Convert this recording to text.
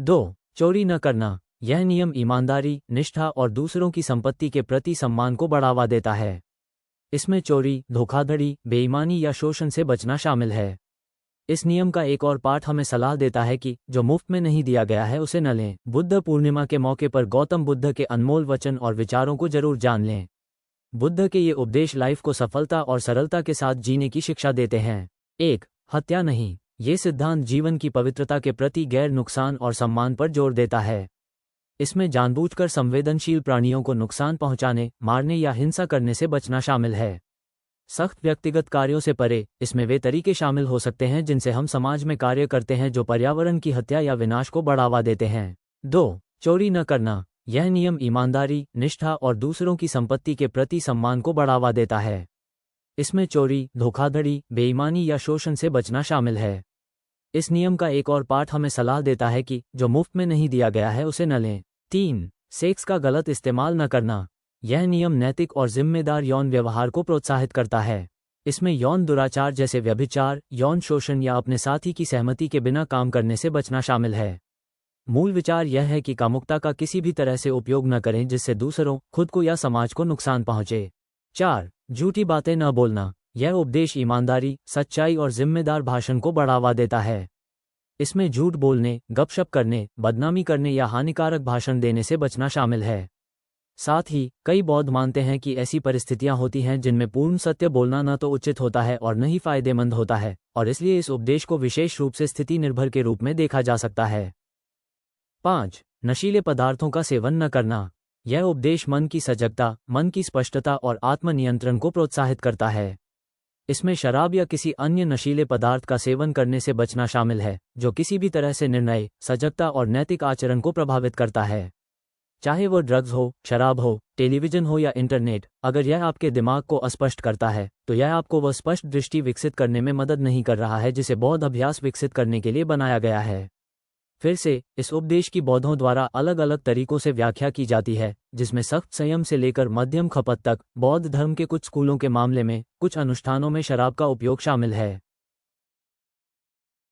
2. चोरी न करना। यह नियम ईमानदारी, निष्ठा और दूसरों की संपत्ति के प्रति सम्मान को बढ़ावा देता है। इसमें चोरी, धोखाधड़ी, बेईमानी या शोषण से बचना शामिल है। इस नियम का एक और पाठ हमें सलाह देता है कि जो मुफ्त में नहीं दिया गया है उसे न लें। बुद्ध पूर्णिमा के मौके पर गौतम बुद्ध के अनमोल वचन और विचारों को जरूर जान लें। बुद्ध के ये उपदेश लाइफ को सफलता और सरलता के साथ जीने की शिक्षा देते हैं। 1. हत्या नहीं। ये सिद्धांत जीवन की पवित्रता के प्रति गैर नुकसान और सम्मान पर जोर देता है। इसमें जानबूझकर संवेदनशील प्राणियों को नुकसान पहुंचाने, मारने या हिंसा करने से बचना शामिल है। सख्त व्यक्तिगत कार्यों से परे, इसमें वे तरीके शामिल हो सकते हैं जिनसे हम समाज में कार्य करते हैं जो पर्यावरण की हत्या या विनाश को बढ़ावा देते हैं। 2. चोरी न करना। यह नियम ईमानदारी, निष्ठा और दूसरों की संपत्ति के प्रति सम्मान को बढ़ावा देता है। इसमें चोरी, धोखाधड़ी, बेईमानी या शोषण से बचना शामिल है। इस नियम का एक और पाठ हमें सलाह देता है कि जो मुफ्त में नहीं दिया गया है उसे न लें। 3. सेक्स का गलत इस्तेमाल न करना। यह नियम नैतिक और जिम्मेदार यौन व्यवहार को प्रोत्साहित करता है। इसमें यौन दुराचार जैसे व्यभिचार, यौन शोषण या अपने साथी की सहमति के बिना काम करने से बचना शामिल है। मूल विचार यह है कि कामुकता का किसी भी तरह से उपयोग न करें जिससे दूसरों, खुद को या समाज को नुकसान पहुंचे। 4. झूठी बातें न बोलना। यह उपदेश ईमानदारी, सच्चाई और जिम्मेदार भाषण को बढ़ावा देता है। इसमें झूठ बोलने, गपशप करने, बदनामी करने या हानिकारक भाषण देने से बचना शामिल है। साथ ही कई बौद्ध मानते हैं कि ऐसी परिस्थितियां होती हैं जिनमें पूर्ण सत्य बोलना न तो उचित होता है और न ही फायदेमंद होता है, और इसलिए इस उपदेश को विशेष रूप से स्थिति निर्भर के रूप में देखा जा सकता है। 5. नशीले पदार्थों का सेवन न करना। यह उपदेश मन की सजगता, मन की स्पष्टता और आत्मनियंत्रण को प्रोत्साहित करता है। इसमें शराब या किसी अन्य नशीले पदार्थ का सेवन करने से बचना शामिल है, जो किसी भी तरह से निर्णय, सजगता और नैतिक आचरण को प्रभावित करता है। चाहे वो ड्रग्स हो, शराब हो, टेलीविजन हो या इंटरनेट, अगर यह आपके दिमाग को अस्पष्ट करता है तो यह आपको वह स्पष्ट दृष्टि विकसित करने में मदद नहीं कर रहा है जिसे बौद्ध अभ्यास विकसित करने के लिए बनाया गया है। फिर से, इस उपदेश की बौद्धों द्वारा अलग अलग तरीकों से व्याख्या की जाती है, जिसमें सख्त संयम से लेकर मध्यम खपत तक। बौद्ध धर्म के कुछ स्कूलों के मामले में कुछ अनुष्ठानों में शराब का उपयोग शामिल है।